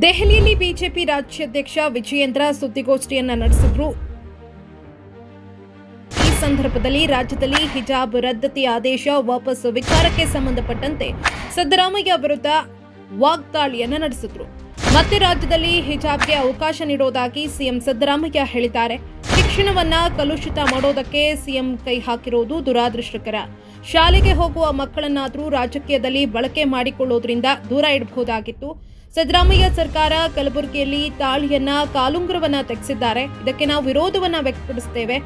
ದೆಹಲಿಯಲ್ಲಿ ಬಿಜೆಪಿ ರಾಜ್ಯಾಧ್ಯಕ್ಷ ವಿಜಯೇಂದ್ರ ಸುದ್ದಿಗೋಷ್ಠಿಯನ್ನು ನಡೆಸಿದ್ರು. ಈ ಸಂದರ್ಭದಲ್ಲಿ ರಾಜ್ಯದಲ್ಲಿ ಹಿಜಾಬ್ ರದ್ದತಿ ಆದೇಶ ವಾಪಸ್ ವಿಚಾರಕ್ಕೆ ಸಂಬಂಧಪಟ್ಟಂತೆ ಸಿದ್ದರಾಮಯ್ಯ ವಿರುದ್ಧ ವಾಗ್ದಾಳಿಯನ್ನು ನಡೆಸಿದ್ರು. ಮತ್ತೆ ರಾಜ್ಯದಲ್ಲಿ ಹಿಜಾಬ್ಗೆ ಅವಕಾಶ ನೀಡೋದಾಗಿ ಸಿಎಂ ಸಿದ್ದರಾಮಯ್ಯ ಹೇಳಿದ್ದಾರೆ. ಶಿಕ್ಷಣವನ್ನ ಕಲುಷಿತ ಮಾಡೋದಕ್ಕೆ ಸಿಎಂ ಕೈ ಹಾಕಿರೋದು ದುರಾದೃಷ್ಟಕರ. ಶಾಲೆಗೆ ಹೋಗುವ ಮಕ್ಕಳನ್ನಾದರೂ ರಾಜಕೀಯದಲ್ಲಿ ಬಳಕೆ ಮಾಡಿಕೊಳ್ಳೋದ್ರಿಂದ ದೂರ ಇಡಬಹುದಾಗಿತ್ತು. ಸಿದ್ದರಾಮಯ್ಯ ಸರ್ಕಾರ ಕಲಬುರಗಿಯಲ್ಲಿ ತಾಳಿಯನ್ನ ಕಾಲುಂಗುರವನ್ನ ತೆಗೆಸಿದ್ದಾರೆ. ಇದಕ್ಕೆ ನಾವು ವಿರೋಧವನ್ನ ವ್ಯಕ್ತಪಡಿಸುತ್ತೇವೆ.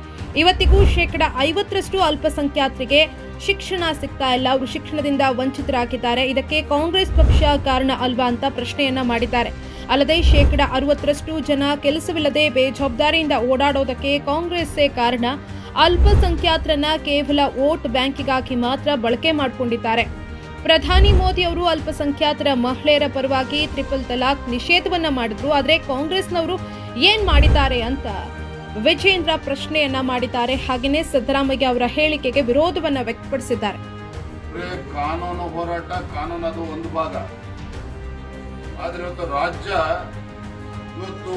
ಇವತ್ತಿಗೂ 50% ಅಲ್ಪಸಂಖ್ಯಾತರಿಗೆ ಶಿಕ್ಷಣ ಸಿಗ್ತಾ ಇಲ್ಲ. ಅವರು ಶಿಕ್ಷಣದಿಂದ ವಂಚಿತರಾಗಿದ್ದಾರೆ. ಇದಕ್ಕೆ ಕಾಂಗ್ರೆಸ್ ಪಕ್ಷ ಕಾರಣ ಅಲ್ವಾ ಅಂತ ಪ್ರಶ್ನೆಯನ್ನ ಮಾಡಿದ್ದಾರೆ. ಅಲ್ಲದೆ 60% ಜನ ಕೆಲಸವಿಲ್ಲದೆ ಬೇಜವಾಬ್ದಾರಿಯಿಂದ ಓಡಾಡೋದಕ್ಕೆ ಕಾಂಗ್ರೆಸ್ಸೇ ಕಾರಣ. ಅಲ್ಪಸಂಖ್ಯಾತರನ್ನ ಕೇವಲ ವೋಟ್ ಬ್ಯಾಂಕಿಗಾಗಿ ಮಾತ್ರ ಬಳಕೆ ಮಾಡಿಕೊಂಡಿದ್ದಾರೆ. ಪ್ರಧಾನಿ ಮೋದಿ ಅವರು ಅಲ್ಪಸಂಖ್ಯಾತರ ಮಹಿಳೆಯರ ಪರವಾಗಿ ಟ್ರಿಪಲ್ ತಲಾಕ್ ನಿಷೇಧವನ್ನ ಮಾಡಿದ್ರು. ಆದರೆ ಕಾಂಗ್ರೆಸ್ನವರು ಏನ್ ಮಾಡಿದ್ದಾರೆ ಅಂತ ವಿಜಯೇಂದ್ರ ಪ್ರಶ್ನೆಯನ್ನ ಮಾಡಿದ್ದಾರೆ. ಹಾಗೆಯೇ ಸಿದ್ದರಾಮಯ್ಯ ಅವರ ಹೇಳಿಕೆಗೆ ವಿರೋಧವನ್ನ ವ್ಯಕ್ತಪಡಿಸಿದ್ದಾರೆ. ಕಾನೂನು ಹೋರಾಟ ಕಾನೂನು ಅದು ಒಂದು ಭಾಗ, ಆದ್ರೆ ಇವತ್ತು ರಾಜ್ಯ ಇವತ್ತು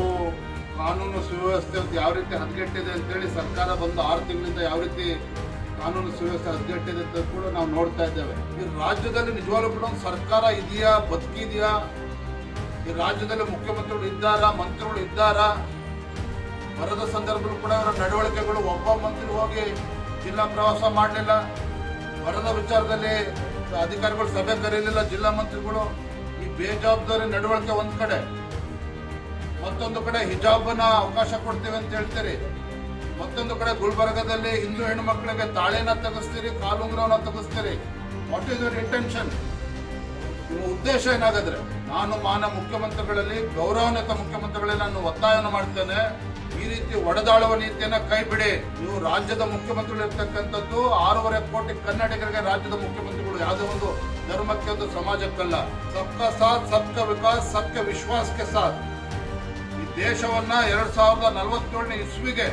ಕಾನೂನು ಸುವ್ಯವಸ್ಥೆ ಯಾವ ರೀತಿ ಹದಗೆಟ್ಟಿದೆ ಅಂತೇಳಿ ಸರ್ಕಾರ ಬಂದು 6 ತಿಂಗಳಿಂದ ಯಾವ ರೀತಿ ಕಾನೂನು ಸುವ್ಯವಸ್ಥೆ ಹದಗೆಟ್ಟಿದೆ ಅಂತ ಕೂಡ ನಾವು ನೋಡ್ತಾ ಇದ್ದೇವೆ. ಈ ರಾಜ್ಯದಲ್ಲಿ ನಿಜವಾಗ್ಲೂ ಕೂಡ ಒಂದು ಸರ್ಕಾರ ಇದೆಯಾ, ಬದುಕಿದೆಯಾ? ಈ ರಾಜ್ಯದಲ್ಲಿ ಮುಖ್ಯಮಂತ್ರಿಗಳು ಇದ್ದಾರಾ, ಮಂತ್ರಿಗಳು ಇದ್ದಾರಾ? ಬರದ ಸಂದರ್ಭದಲ್ಲೂ ಕೂಡ ಅವರ ನಡವಳಿಕೆಗಳು, ಒಬ್ಬ ಮಂತ್ರಿ ಹೋಗಿ ಜಿಲ್ಲಾ ಪ್ರವಾಸ ಮಾಡಲಿಲ್ಲ, ಬರದ ವಿಚಾರದಲ್ಲಿ ಅಧಿಕಾರಿಗಳು ಸಭೆ ಕರೆಯಲಿಲ್ಲ, ಜಿಲ್ಲಾ ಮಂತ್ರಿಗಳು. ಈ ಬೇಜವಾಬ್ದಾರಿ ನಡವಳಿಕೆ ಒಂದ್ ಕಡೆ, ಮತ್ತೊಂದು ಕಡೆ ಹಿಜಾಬನ ಅವಕಾಶ ಕೊಡ್ತೀವಿ ಅಂತ ಹೇಳ್ತೀರಿ, ಮತ್ತೊಂದು ಕಡೆ ಗುಲ್ಬರ್ಗದಲ್ಲಿ ಹಿಂದೂ ಹೆಣ್ಣು ಮಕ್ಕಳಿಗೆ ತಾಳೆನ ತೆಗೆಸ್ತೀರಿ, ಕಾಲುಂಗ್ರವನ್ನ ತೆಗೆಸ್ತೀರಿ. What is your intention? ನಿಮ್ಮ ಉದ್ದೇಶ ಏನಾಗಿದ್ರೆ? ನಾನು ಮಾನ್ಯ ಮುಖ್ಯಮಂತ್ರಿಗಳಲ್ಲಿ, ಗೌರವಾನ್ವಿತ ಮುಖ್ಯಮಂತ್ರಿಗಳಲ್ಲಿ ನಾನು ಒತ್ತಾಯವನ್ನು ಮಾಡ್ತೇನೆ, ಈ ರೀತಿ ಒಡೆದಾಳುವ ನೀತಿಯನ್ನ ಕೈ ಬಿಡಿ. ನೀವು ರಾಜ್ಯದ ಮುಖ್ಯಮಂತ್ರಿಗಳು ಇರ್ತಕ್ಕಂಥದ್ದು 6.5 ಕೋಟಿ ಕನ್ನಡಿಗರಿಗೆ ರಾಜ್ಯದ ಮುಖ್ಯಮಂತ್ರಿಗಳು, ಯಾವುದೇ ಒಂದು ಧರ್ಮಕ್ಕೆ, ಒಂದು ಸಮಾಜಕ್ಕಲ್ಲ. ಸಬ್ಕಾ ಸಾಥ್, ಸಬ್ಕಾ ವಿಕಾಸ್, ಸಬ್ಕಾ ವಿಶ್ವಾಸಕ್ಕೆ ಸಾಥ್. ಈ ದೇಶವನ್ನ 2047ನೇ ಇಸ್ವಿಗೆ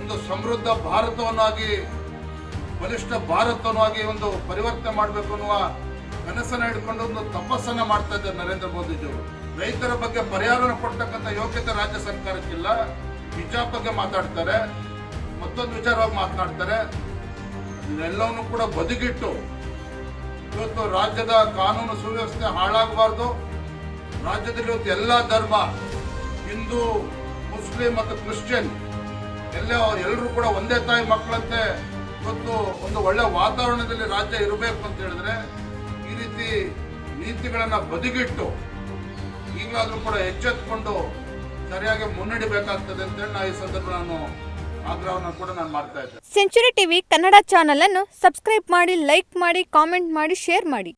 ಒಂದು ಸಮೃದ್ಧ ಭಾರತವನ್ನಾಗಿ, ಬಲಿಷ್ಠ ಭಾರತವನ್ನಾಗಿ ಒಂದು ಪರಿವರ್ತನೆ ಮಾಡಬೇಕು ಅನ್ನುವ ಕನಸನ್ನ ಹಿಡ್ಕೊಂಡು ಒಂದು ತಪಸ್ಸನ್ನ ಮಾಡ್ತಾ ಇದ್ದಾರೆ ನರೇಂದ್ರ ಮೋದಿಜಿಯವರು. ರೈತರ ಬಗ್ಗೆ ಪರಿಹಾರವನ್ನು ಕೊಡ್ತಕ್ಕಂಥ ಯೋಗ್ಯತೆ ರಾಜ್ಯ ಸರ್ಕಾರಕ್ಕಿಲ್ಲ. ಹಿಜಾಬ್ ಬಗ್ಗೆ ಮಾತಾಡ್ತಾರೆ, ಮತ್ತೊಂದು ವಿಚಾರವಾಗಿ ಮಾತನಾಡ್ತಾರೆ. ಇದೆಲ್ಲವನ್ನು ಕೂಡ ಬದಿಗಿಟ್ಟು ಇವತ್ತು ರಾಜ್ಯದ ಕಾನೂನು ಸುವ್ಯವಸ್ಥೆ ಹಾಳಾಗಬಾರ್ದು. ರಾಜ್ಯದಲ್ಲಿ ಇವತ್ತು ಎಲ್ಲ ಧರ್ಮ, ಹಿಂದೂ, ಮುಸ್ಲಿಂ ಮತ್ತು ಕ್ರಿಶ್ಚಿಯನ್ ಎಲ್ಲರೂ ಕೂಡ ಒಂದೇ ತಾಯಿ ಮಕ್ಕಳಂತೆ ಇವತ್ತು ಒಂದು ಒಳ್ಳೆ ವಾತಾವರಣದಲ್ಲಿ ರಾಜ್ಯ ಇರಬೇಕು ಅಂತ ಹೇಳಿದ್ರೆ ಈ ರೀತಿ ನೀತಿಗಳನ್ನ ಬದಿಗಿಟ್ಟು ಈಗಲಾದ್ರೂ ಕೂಡ ಎಚ್ಚೆತ್ತುಕೊಂಡು ಸರಿಯಾಗಿ ಮುನ್ನಡೆಯಬೇಕಾಗ್ತದೆ ಅಂತೇಳಿ ಈ ಸಂದರ್ಭ ನಾನು ಆಗ್ರಹವನ್ನು ಕೂಡ ನಾನು ಮಾಡ್ತಾ ಇದ್ದೇನೆ. ಸೆಂಚುರಿ ಟಿವಿ ಕನ್ನಡ ಚಾನೆಲ್ ಅನ್ನು ಸಬ್ಸ್ಕ್ರೈಬ್ ಮಾಡಿ, ಲೈಕ್ ಮಾಡಿ, ಕಾಮೆಂಟ್ ಮಾಡಿ, ಶೇರ್ ಮಾಡಿ.